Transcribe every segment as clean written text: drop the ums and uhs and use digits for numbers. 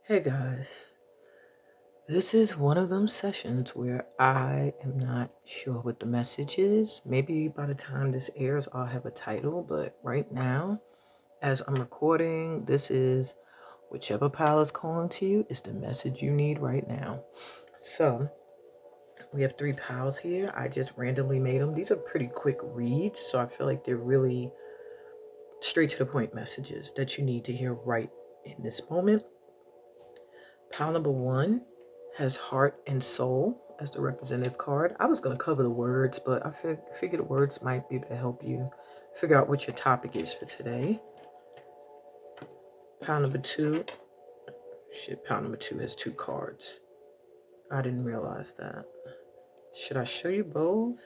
Hey guys, this is one of them sessions where I am not sure what the message is. Maybe by the time this airs, I'll have a title, but right now, as I'm recording, this is whichever pile is calling to you is the message you need right now. So, we have 3 piles here. I just randomly made them. These are pretty quick reads, so I feel like they're really straight to the point messages that you need to hear right in this moment. Pile number 1 has heart and soul as the representative card. I was going to cover the words, but I figured the words might be able to help you figure out what your topic is for today. Pile number 2. Pile number 2 has 2 cards. I didn't realize that. Should I show you both?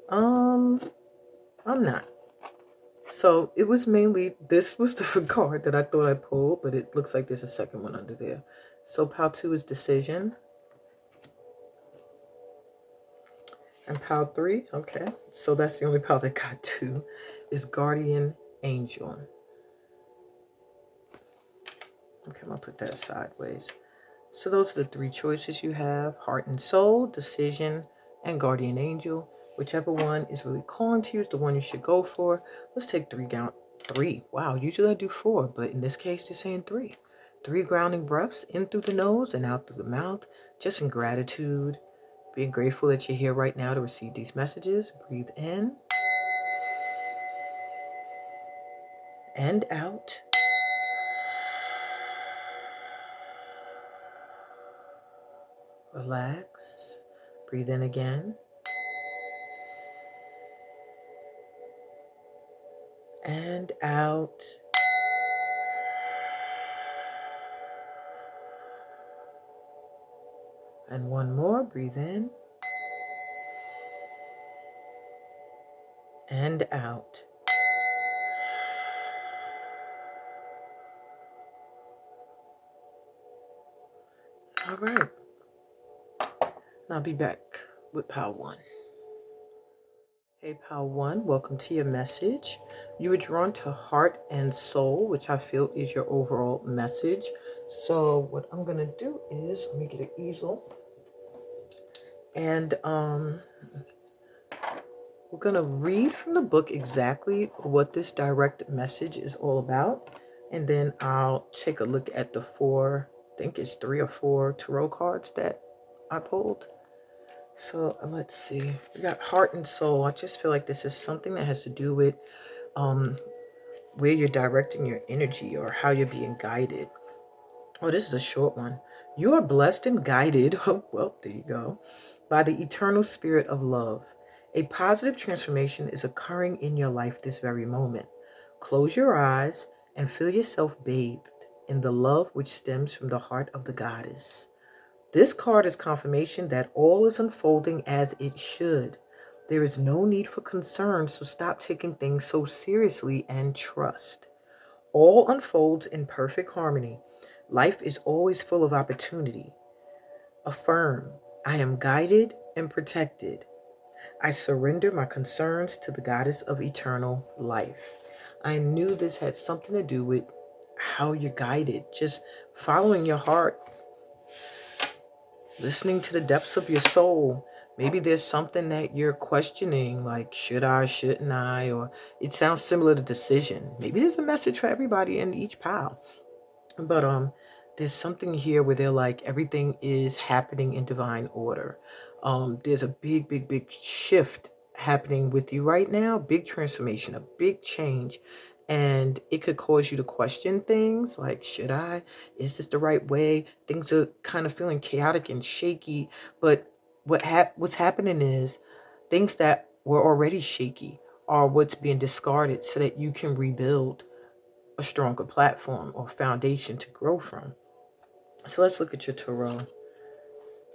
I'm not. So it was mainly, this was the card that I thought I pulled, but it looks like there's a second one under there. So pile 2 is decision. And pile 3, okay. So that's the only pile that got 2, is guardian angel. Okay, I'm gonna put that sideways. So those are the 3 choices you have: heart and soul, decision, and guardian angel. Whichever one is really calling to you is the one you should go for. Let's take 3 down. 3. Wow, usually I do 4, but in this case, they're saying 3. 3 grounding breaths in through the nose and out through the mouth, just in gratitude. Being grateful that you're here right now to receive these messages. Breathe in and out. Relax. Breathe in again. And out. And one more. Breathe in. And out. All right. I'll be back with pile 1. Hey, pile 1, welcome to your message. You were drawn to heart and soul, which I feel is your overall message. So what I'm going to do is, let me get an easel. And we're going to read from the book exactly what this direct message is all about. And then I'll take a look at the 4, I think it's 3 or 4 tarot cards that I pulled. So let's see. We got heart and soul. I just feel like this is something that has to do with where you're directing your energy or how you're being guided. Oh, this is a short one. You are blessed and guided. Oh, well, there you go. By the eternal spirit of love. A positive transformation is occurring in your life this very moment. Close your eyes and feel yourself bathed in the love which stems from the heart of the goddess. This card is confirmation that all is unfolding as it should. There is no need for concern, so stop taking things so seriously and trust. All unfolds in perfect harmony. Life is always full of opportunity. Affirm, I am guided and protected. I surrender my concerns to the goddess of eternal life. I knew this had something to do with how you're guided, just following your heart, listening to the depths of your soul. Maybe there's something that you're questioning, like, should I, shouldn't I? Or it sounds similar to decision. Maybe there's a message for everybody in each pile. But there's something here where they're like, everything is happening in divine order. There's a big shift happening with you right now. Big transformation, a big change. And it could cause you to question things like, should I? Is this the right way? Things are kind of feeling chaotic and shaky. But what's happening is things that were already shaky are what's being discarded so that you can rebuild a stronger platform or foundation to grow from. So let's look at your tarot.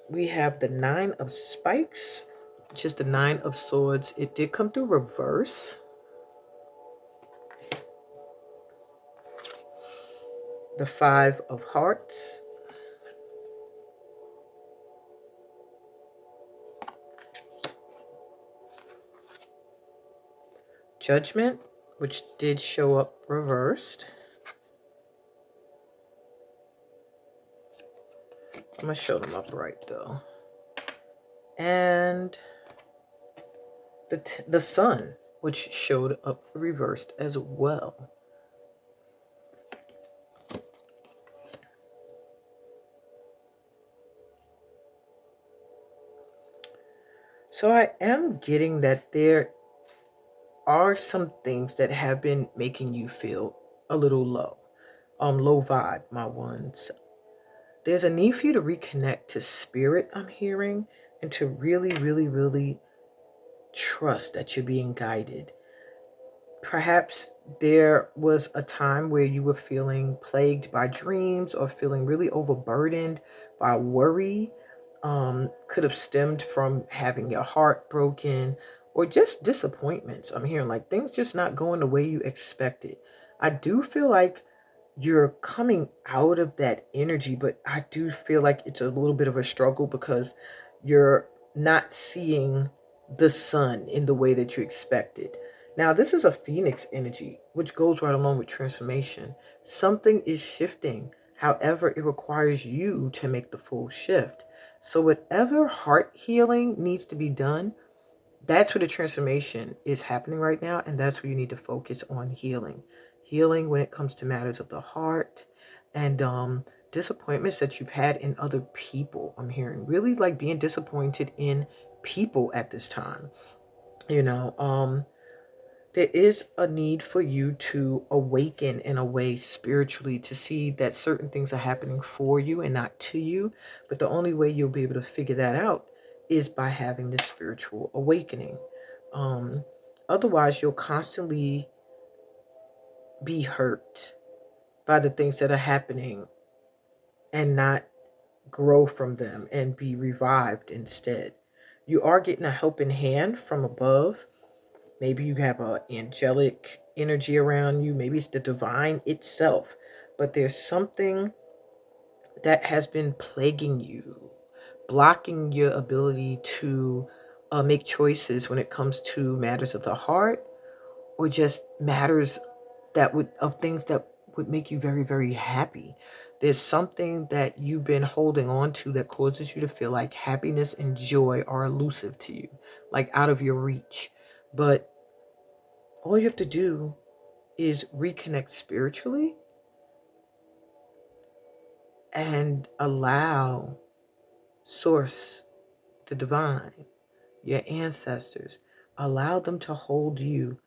We have the 9 of spikes, which is the 9 of swords. It did come through reverse. The 5 of hearts. Judgment, which did show up reversed. I'm going to show them upright though. And the sun, which showed up reversed as well. So I am getting that there are some things that have been making you feel a little low. Low vibe, my ones. There's a need for you to reconnect to spirit, I'm hearing, and to really, really, really trust that you're being guided. Perhaps there was a time where you were feeling plagued by dreams or feeling really overburdened by worry. Could have stemmed from having your heart broken or just disappointments. I'm hearing like things just not going the way you expected. I do feel like you're coming out of that energy, but I do feel like it's a little bit of a struggle because you're not seeing the sun in the way that you expected. Now, this is a phoenix energy, which goes right along with transformation. Something is shifting. However, it requires you to make the full shift. So whatever heart healing needs to be done, that's where the transformation is happening right now. And that's where you need to focus on healing. Healing when it comes to matters of the heart and disappointments that you've had in other people. I'm hearing really like being disappointed in people at this time. You know, there is a need for you to awaken in a way spiritually to see that certain things are happening for you and not to you. But the only way you'll be able to figure that out is by having this spiritual awakening. Um, Otherwise, you'll constantly be hurt by the things that are happening and not grow from them and be revived instead. You are getting a helping hand from above. Maybe you have a angelic energy around you. Maybe it's the divine itself. But there's something that has been plaguing you, blocking your ability to make choices when it comes to matters of the heart or just matters that would of things that would make you very, very happy. There's something that you've been holding on to that causes you to feel like happiness and joy are elusive to you, like out of your reach. But all you have to do is reconnect spiritually and allow source, the divine, your ancestors, allow them to hold you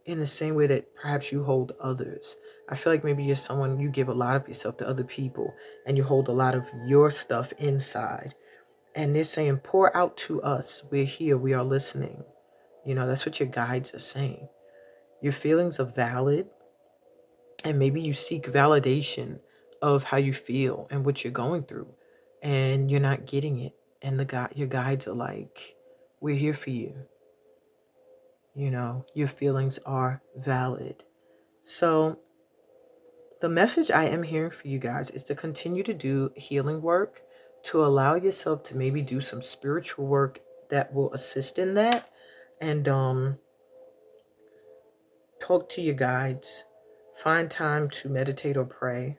in the same way that perhaps you hold others. I feel like maybe you're someone, you give a lot of yourself to other people and you hold a lot of your stuff inside. And they're saying, pour out to us. We're here. We are listening. You know, that's what your guides are saying. Your feelings are valid. And maybe you seek validation of how you feel and what you're going through. And you're not getting it. And your guides are like, we're here for you. You know, your feelings are valid. So the message I am hearing for you guys is to continue to do healing work, to allow yourself to maybe do some spiritual work that will assist in that, and talk to your guides, find time to meditate or pray.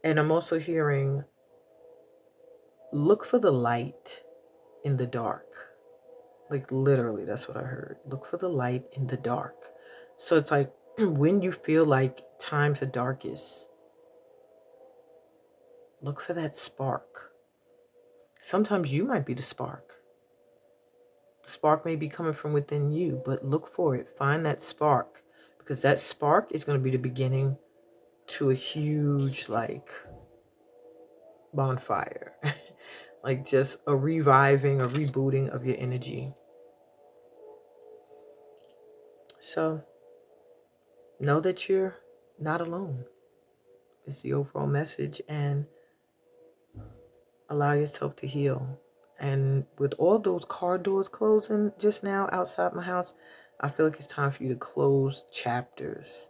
And I'm also hearing, look for the light in the dark. Like literally, that's what I heard. Look for the light in the dark. So it's like when you feel like times are darkest, look for that spark. Sometimes you might be the spark. The spark may be coming from within you, but look for it. Find that spark because that spark is going to be the beginning to a huge, like, bonfire. Like just a reviving, a rebooting of your energy. So know that you're not alone. It's the overall message, and allow yourself to heal. And with all those car doors closing just now outside my house, I feel like it's time for you to close chapters.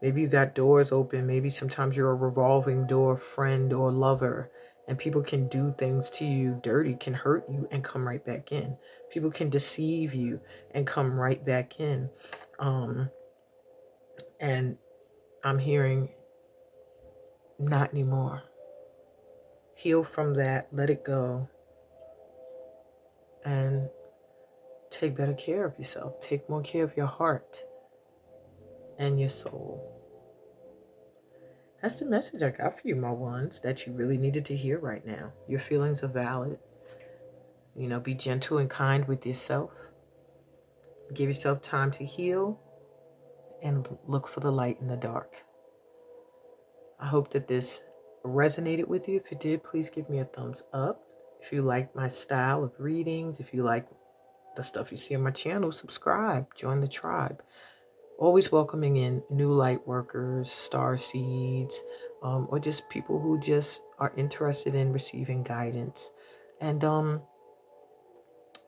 Maybe you got doors open. Maybe sometimes you're a revolving door friend or lover, and people can do things to you dirty, can hurt you, and come right back in. People can deceive you and come right back in. And I'm hearing, not anymore. heal from that, let it go, and take better care of yourself. Take more care of your heart and your soul. That's the message I got for you, my ones, that you really needed to hear right now. Your feelings are valid. Be gentle and kind with yourself. Give yourself time to heal and look for the light in the dark. I hope that this resonated with you. If it did, please give me a thumbs up. If you like my style of readings, if you like the stuff you see on my channel, subscribe, join the tribe. Always welcoming in new light workers, star seeds, or just people who just are interested in receiving guidance. And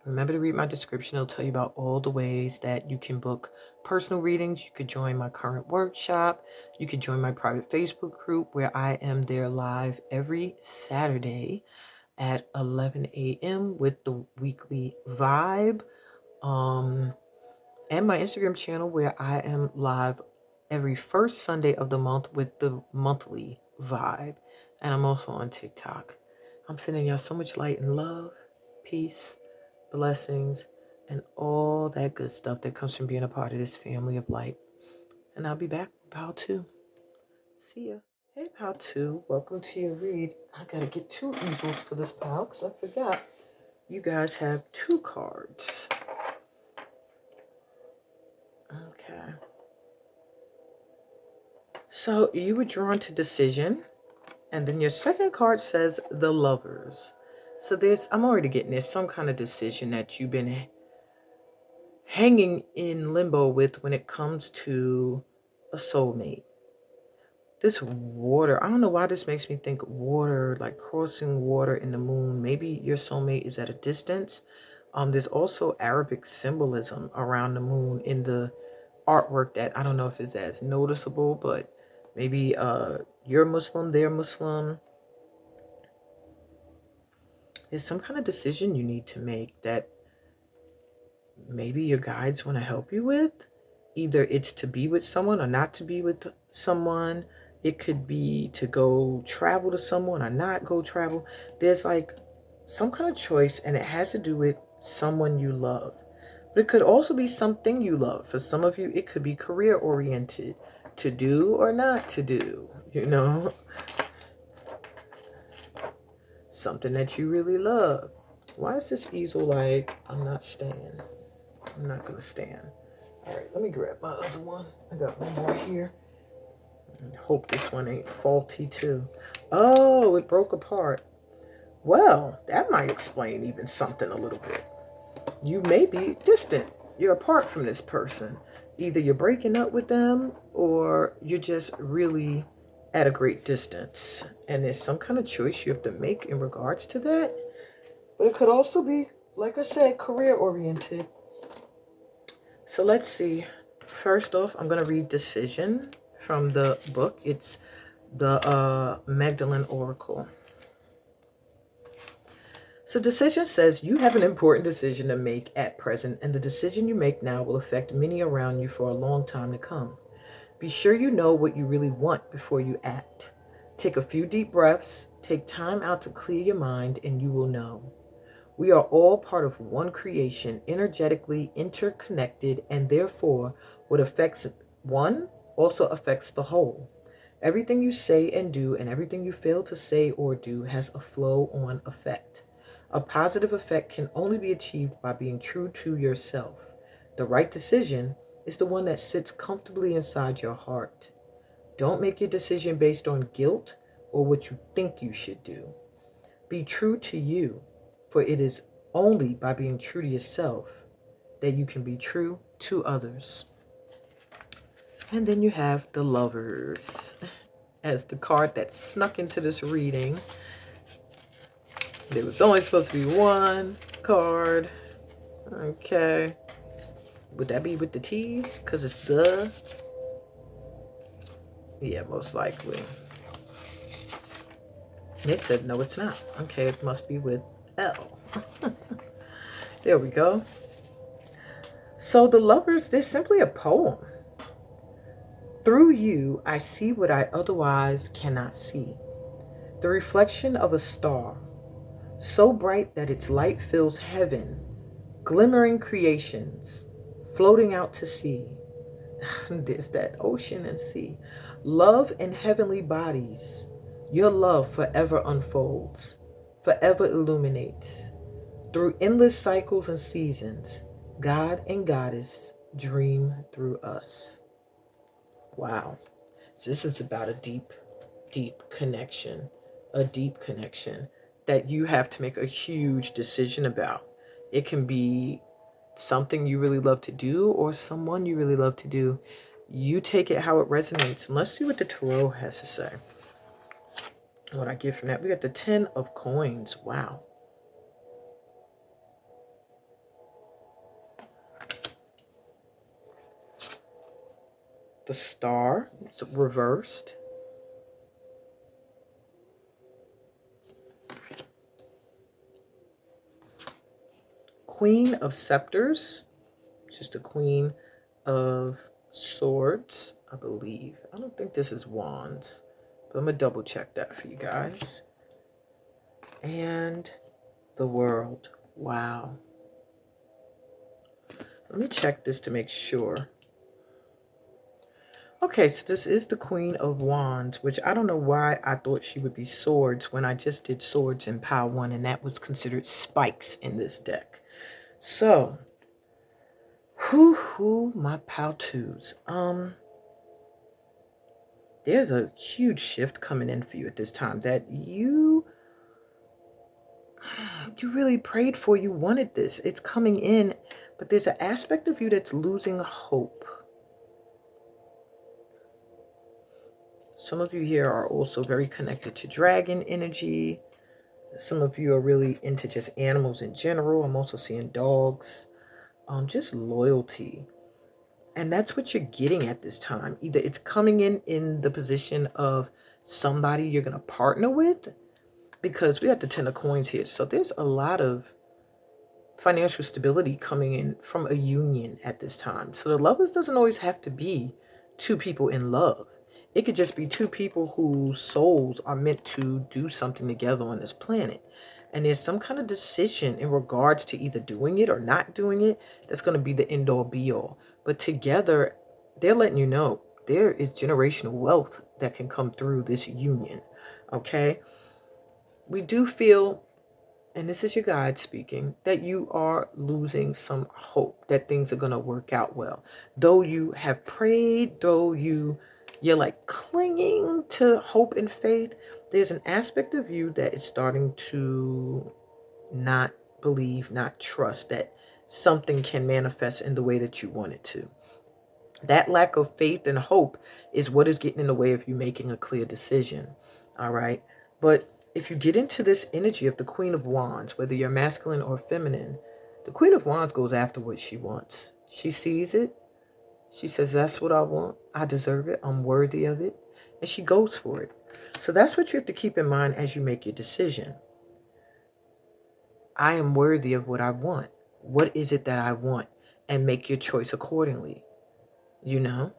remember to read my description. It'll tell you about all the ways that you can book personal readings. You could join my current workshop. You could join my private Facebook group where I am there live every Saturday at 11 a.m. with the weekly vibe. And my Instagram channel where I am live every first Sunday of the month with the monthly vibe. And I'm also on TikTok. I'm sending y'all so much light and love, peace, blessings, and all that good stuff that comes from being a part of this family of light. And I'll be back with Pal 2. See ya. Hey, Pal 2. Welcome to your read. I gotta get 2 easels for this pal because I forgot you guys have 2 cards. Okay. So you were drawn to decision. And then your second card says the lovers. So I'm already getting there's some kind of decision that you've been hanging in limbo with when it comes to a soulmate. This water, I don't know why this makes me think water, like crossing water in the moon. Maybe your soulmate is at a distance. There's also Arabic symbolism around the moon in the artwork that I don't know if it's as noticeable, but maybe you're Muslim, they're Muslim. There's some kind of decision you need to make that maybe your guides want to help you with. Either it's to be with someone or not to be with someone. It could be to go travel to someone or not go travel. There's like some kind of choice, and it has to do with someone you love. But it could also be something you love. For some of you, it could be career oriented, to do or not to do, something that you really love. Why is this easel like, I'm not staying? I'm not going to stand. All right, let me grab my other one. I got one more here. I hope this one ain't faulty too. Oh, it broke apart. Well, that might explain even something a little bit. You may be distant. You're apart from this person. Either you're breaking up with them or you're just really at a great distance. And there's some kind of choice you have to make in regards to that. But it could also be, like I said, career oriented. So let's see. First off, I'm going to read Decision from the book. It's the Magdalene Oracle. So Decision says, you have an important decision to make at present, and the decision you make now will affect many around you for a long time to come. Be sure you know what you really want before you act. Take a few deep breaths, take time out to clear your mind, and you will know. We are all part of one creation, energetically interconnected, and therefore what affects one also affects the whole. Everything you say and do and everything you fail to say or do has a flow-on effect. A positive effect can only be achieved by being true to yourself. The right decision is the one that sits comfortably inside your heart. Don't make your decision based on guilt or what you think you should do. Be true to you, for it is only by being true to yourself that you can be true to others. And then you have the Lovers as the card that snuck into this reading. There was only supposed to be one card. Okay. Would that be with the T's? Because it's the... Yeah, most likely. They said, no, it's not. Okay, it must be with L. There we go. So the Lovers, they're simply a poem. Through you, I see what I otherwise cannot see. The reflection of a star, so bright that its light fills heaven, glimmering creations, floating out to sea. There's that ocean and sea. Love in heavenly bodies. Your love forever unfolds, forever illuminates. Through endless cycles and seasons, God and Goddess dream through us. Wow. So this is about a deep, deep connection, a deep connection that you have to make a huge decision about. It can be something you really love to do or someone you really love to do. You take it how it resonates. And let's see what the Tarot has to say. What I get from that. We got the 10 of Coins. Wow. The Star. It's reversed. Queen of Scepters. Just a Queen of Swords, I believe. I don't think this is Wands, but I'm going to double check that for you guys. And the World. Wow. Let me check this to make sure. Okay, so this is the Queen of Wands, which I don't know why I thought she would be Swords when I just did Swords in Pile 1, and that was considered spikes in this deck. So, my Pile 2s. There's a huge shift coming in for you at this time that you really prayed for. You wanted this. It's coming in, but there's an aspect of you that's losing hope. Some of you here are also very connected to dragon energy. Some of you are really into just animals in general. I'm also seeing dogs. Just loyalty. And that's what you're getting at this time. Either it's coming in the position of somebody you're going to partner with, because we have the 10 of Coins here. So there's a lot of financial stability coming in from a union at this time. So the lovers doesn't always have to be two people in love. It could just be two people whose souls are meant to do something together on this planet. And there's some kind of decision in regards to either doing it or not doing it that's going to be the end all be all. But together, they're letting you know there is generational wealth that can come through this union. Okay? We do feel, and this is your guide speaking, that you are losing some hope that things are going to work out well. Though you have prayed, though you're like clinging to hope and faith, there's an aspect of you that is starting to not believe, not trust that something can manifest in the way that you want it to. That lack of faith and hope is what is getting in the way of you making a clear decision. All right. But if you get into this energy of the Queen of Wands, whether you're masculine or feminine, the Queen of Wands goes after what she wants. She sees it. She says, that's what I want. I deserve it. I'm worthy of it. And she goes for it. So that's what you have to keep in mind as you make your decision. I am worthy of what I want. What is it that I want? And make your choice accordingly. You know?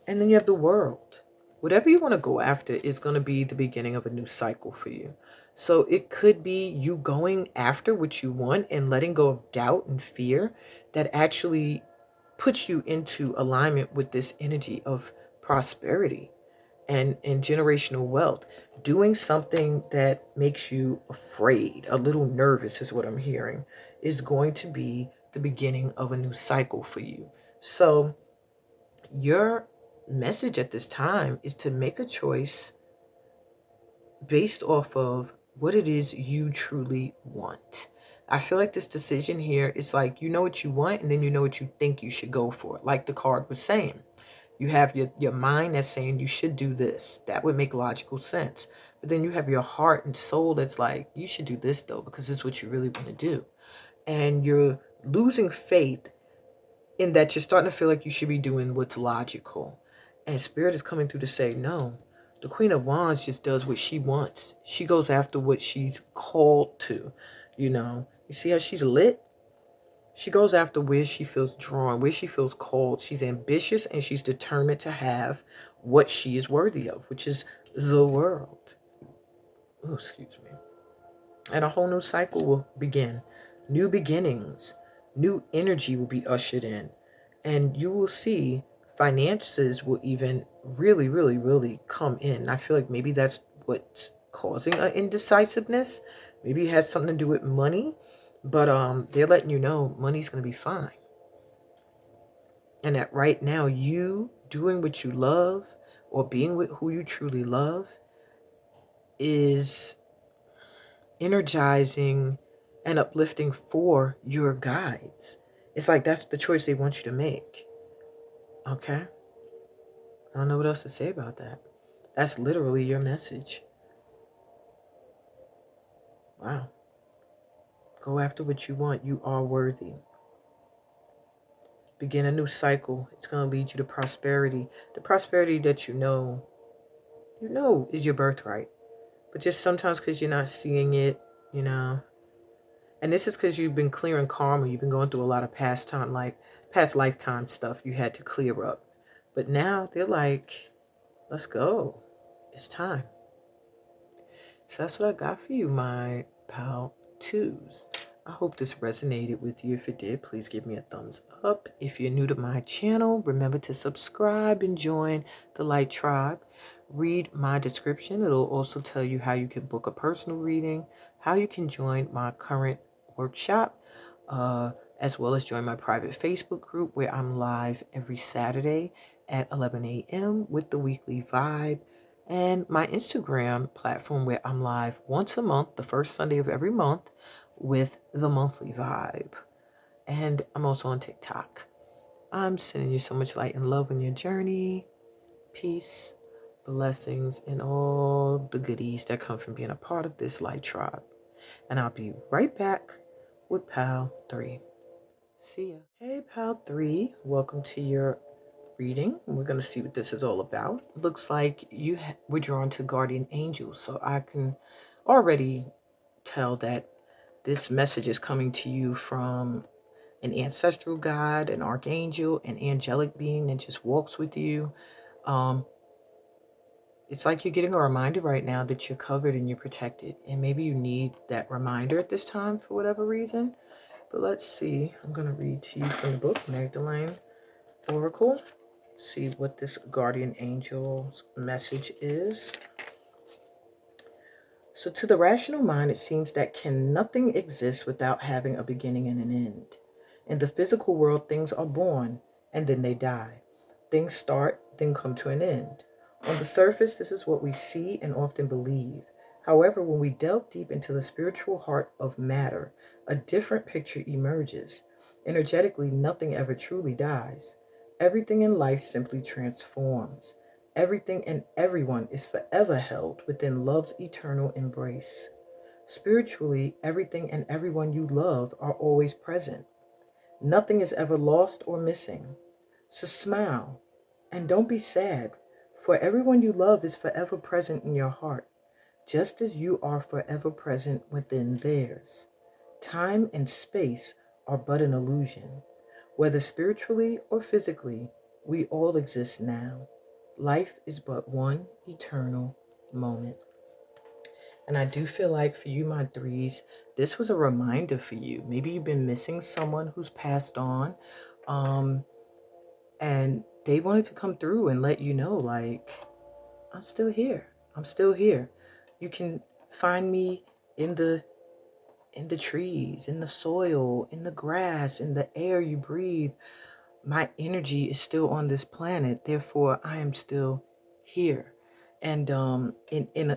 And then you have the World. Whatever you want to go after is going to be the beginning of a new cycle for you. So it could be you going after what you want and letting go of doubt and fear that actually puts you into alignment with this energy of prosperity and generational wealth. Doing something that makes you afraid, a little nervous is what I'm hearing, is going to be the beginning of a new cycle for you. So your message at this time is to make a choice based off of what it is you truly want. I feel like this decision here is like, you know what you want, and then you know what you think you should go for. Like the card was saying, you have your mind that's saying you should do this. That would make logical sense. But then you have your heart and soul that's like, you should do this though, because this is what you really want to do. And you're losing faith in that you're starting to feel like you should be doing what's logical. And Spirit is coming through to say, no, the Queen of Wands just does what she wants. She goes after what she's called to, you know. You see how she's lit? She goes after where she feels drawn, where she feels called. She's ambitious and she's determined to have what she is worthy of, which is the world. Oh, excuse me. And a whole new cycle will begin. New beginnings, new energy will be ushered in. And you will see finances will even really, really, really come in. I feel like maybe that's what's causing an indecisiveness. Maybe it has something to do with money, but they're letting you know money's going to be fine. And that right now, you doing what you love or being with who you truly love is energizing and uplifting for your guides. It's like that's the choice they want you to make. Okay? I don't know what else to say about that. That's literally your message. Wow. Go after what you want. You are worthy. Begin a new cycle. It's going to lead you to prosperity. The prosperity that you know is your birthright. But just sometimes because you're not seeing it, you know. And this is because you've been clearing karma. You've been going through a lot of past lifetime stuff you had to clear up. But now they're like, let's go. It's time. So that's what I got for you, my pal twos. I hope this resonated with you. If it did, please give me a thumbs up. If you're new to my channel, remember to subscribe and join the Light Tribe. Read my description. It'll also tell you how you can book a personal reading, how you can join my current workshop, as well as join my private Facebook group where I'm live every Saturday at 11 a.m. with the weekly vibe, and my Instagram platform where I'm live once a month, the first Sunday of every month, with the monthly vibe. And I'm also on TikTok. I'm sending you so much light and love on your journey. Peace, blessings, and all the goodies that come from being a part of this light tribe. And I'll be right back with Pal 3. See ya. Hey, Pal 3. Welcome to your reading. We're going to see what this is all about. Looks like you were drawn to guardian angels. So I can already tell that this message is coming to you from an ancestral guide, an archangel, an angelic being that just walks with you. It's like you're getting a reminder right now that you're covered and you're protected. And maybe you need that reminder at this time for whatever reason. But let's see. I'm going to read to you from the book, Magdalene Oracle. See what this guardian angel's message is. So to the rational mind, it seems that nothing exists without having a beginning and an end. In the physical world, things are born and then they die. Things start, then come to an end. On the surface, this is what we see and often believe. However, when we delve deep into the spiritual heart of matter, a different picture emerges. Energetically, nothing ever truly dies. Everything in life simply transforms. Everything and everyone is forever held within love's eternal embrace. Spiritually, everything and everyone you love are always present. Nothing is ever lost or missing. So smile and don't be sad, for everyone you love is forever present in your heart, just as you are forever present within theirs. Time and space are but an illusion. Whether spiritually or physically, we all exist now. Life is but one eternal moment. And I do feel like for you, my threes, this was a reminder for you. Maybe you've been missing someone who's passed on, and they wanted to come through and let you know, like, I'm still here. I'm still here. You can find me in the trees, in the soil, in the grass, in the air you breathe. My energy is still on this planet. Therefore, I am still here. And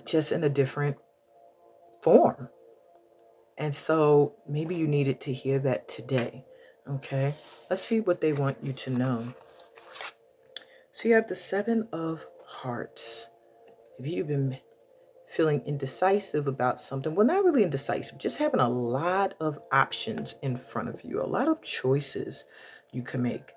just in a different form. And so maybe you needed to hear that today. Okay. Let's see what they want you to know. So you have the Seven of Hearts. If you've been feeling indecisive about something, well, not really indecisive, just having a lot of options in front of you, a lot of choices you can make.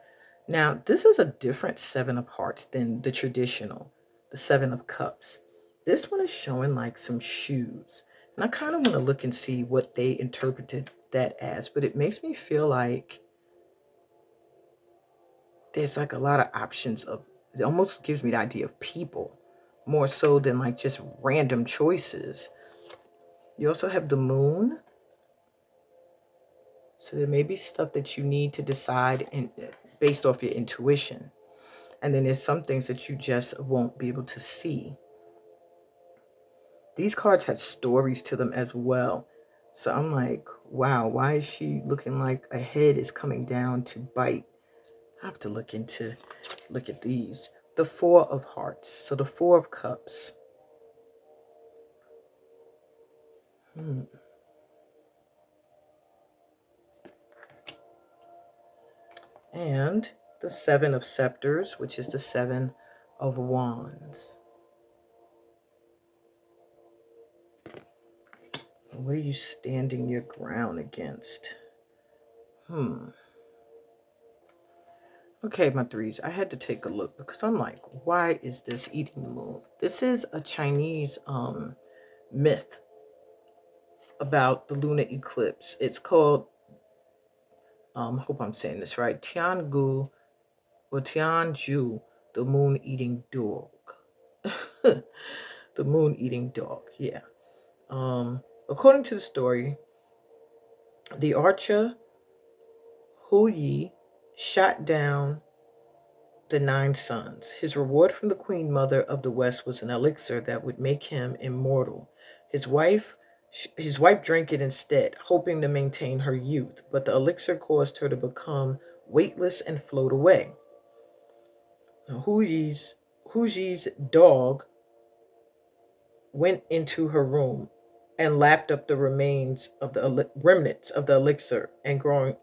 Now, this is a different Seven of Hearts than the traditional, the Seven of Cups. This one is showing like some shoes. And I kind of want to look and see what they interpreted that as, but it makes me feel like there's like a lot of options of, it almost gives me the idea of people more so than like just random choices. You also have the moon. So there may be stuff that you need to decide based off your intuition. And then there's some things that you just won't be able to see. These cards have stories to them as well. So I'm like, wow, why is she looking like a head is coming down to bite? I have to look at these. The Four of Hearts. So the Four of Cups. And the Seven of Scepters, which is the Seven of Wands. What are you standing your ground against? Okay, my threes, I had to take a look because I'm like, why is this eating the moon? This is a Chinese myth about the lunar eclipse. It's called, hope I'm saying this right, Tiangu or Tianju, the moon eating dog. The moon eating dog, yeah. According to the story, the archer Hu Yi shot down the 9 sons. His reward from the Queen Mother of the West was an elixir that would make him immortal. His wife drank it instead, hoping to maintain her youth, but the elixir caused her to become weightless and float away. Now, Hu Yi's dog went into her room and lapped up the remains of the remnants of the elixir and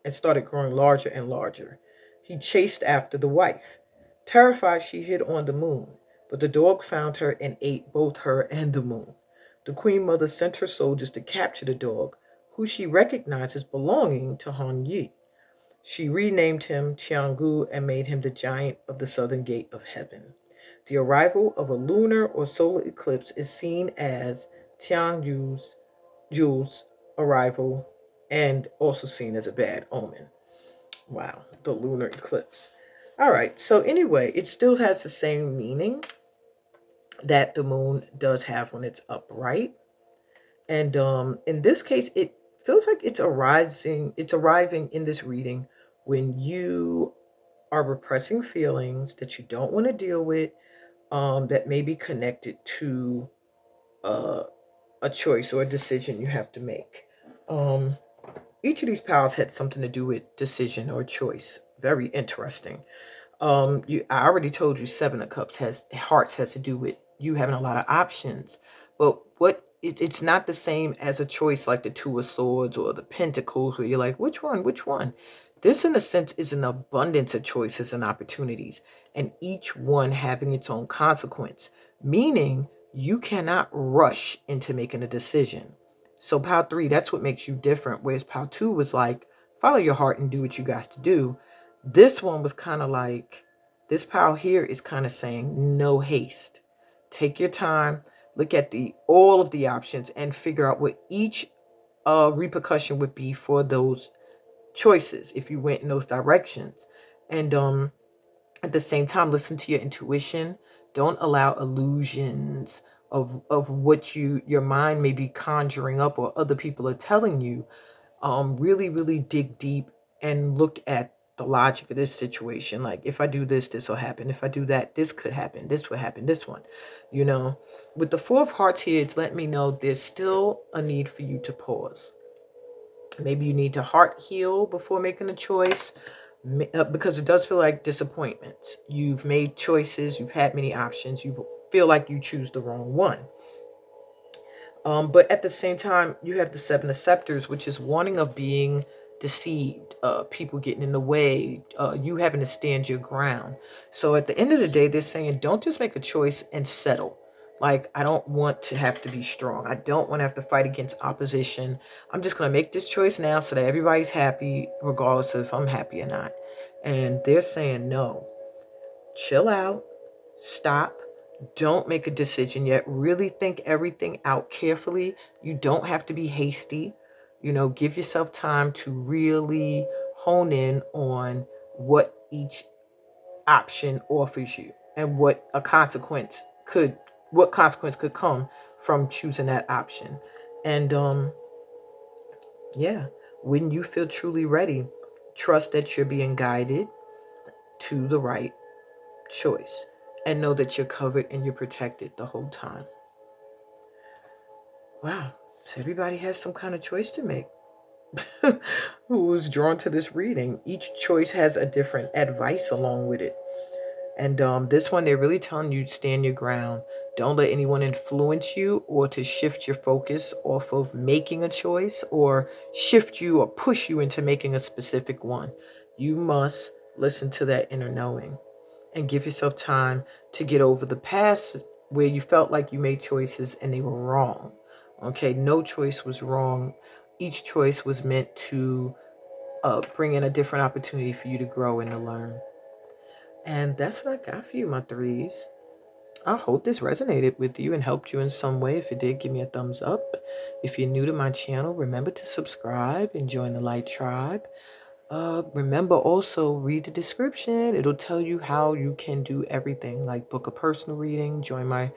started growing larger and larger. He chased after the wife. Terrified, she hid on the moon, but the dog found her and ate both her and the moon. The Queen Mother sent her soldiers to capture the dog, who she recognized as belonging to Han Yi. She renamed him Tiangu and made him the giant of the southern gate of heaven. The arrival of a lunar or solar eclipse is seen as Tiangu's arrival and also seen as a bad omen. Wow, the lunar eclipse. All right, so anyway, it still has the same meaning that the moon does have when it's upright. And in this case, it feels like it's arriving in this reading when you are repressing feelings that you don't want to deal with, that may be connected to uh, a choice or a decision you have to make. Each of these piles had something to do with decision or choice. Very interesting. I already told you Seven of Cups has to do with you having a lot of options, but it's not the same as a choice like the Two of Swords or the Pentacles, where you're like, which one? This, in a sense, is an abundance of choices and opportunities, and each one having its own consequence, meaning you cannot rush into making a decision. So pile 3, that's what makes you different, whereas pile 2 was like, follow your heart and do what you got to do. This one was kind of like, this pile here is kind of saying no haste. Take your time, look at all of the options and figure out what each repercussion would be for those choices if you went in those directions. And at the same time, listen to your intuition. Don't allow illusions of what your mind may be conjuring up or other people are telling you. Really, really dig deep and look at the logic of this situation. Like, if I do this, this will happen. If I do that, this could happen. This will happen. This one, with the Four of Hearts here, it's letting me know there's still a need for you to pause. Maybe you need to heart heal before making a choice, because it does feel like disappointment. You've made choices. You've had many options. You feel like you choose the wrong one. But at the same time, you have the Seven of Scepters, which is warning of being deceived, people getting in the way, you having to stand your ground. So at the end of the day, they're saying, don't just make a choice and settle. Like, I don't want to have to be strong. I don't want to have to fight against opposition. I'm just going to make this choice now so that everybody's happy, regardless of if I'm happy or not. And they're saying, no, chill out, stop. Don't make a decision yet. Really think everything out carefully. You don't have to be hasty. Give yourself time to really hone in on what each option offers you and what a consequence could what consequence could come from choosing that option. And yeah, when you feel truly ready, trust that you're being guided to the right choice, and know that you're covered and you're protected the whole time. Wow. So everybody has some kind of choice to make. Who's drawn to this reading? Each choice has a different advice along with it. And this one, they're really telling you stand your ground. Don't let anyone influence you or to shift your focus off of making a choice or shift you or push you into making a specific one. You must listen to that inner knowing and give yourself time to get over the past where you felt like you made choices and they were wrong. Okay, no choice was wrong. Each choice was meant to bring in a different opportunity for you to grow and to learn. And that's what I got for you, my threes. I hope this resonated with you and helped you in some way. If it did, give me a thumbs up. If you're new to my channel, remember to subscribe and join the Light Tribe. Remember also read the description. It'll tell you how you can do everything, like book a personal reading, join my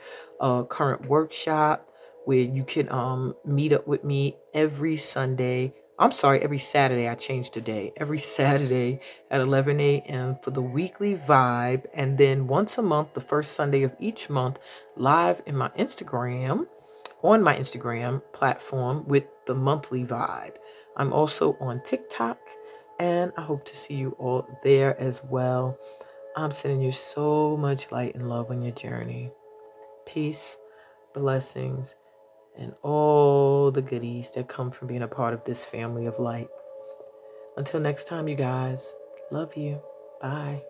current workshop where you can meet up with me every Sunday. I'm sorry, every Saturday. I changed the day. Every Saturday at 11 a.m. for the weekly vibe. And then once a month, the first Sunday of each month, live in my Instagram, on my Instagram platform with the monthly vibe. I'm also on TikTok, and I hope to see you all there as well. I'm sending you so much light and love on your journey. Peace, blessings, and all the goodies that come from being a part of this family of light. Until next time, you guys. Love you. Bye.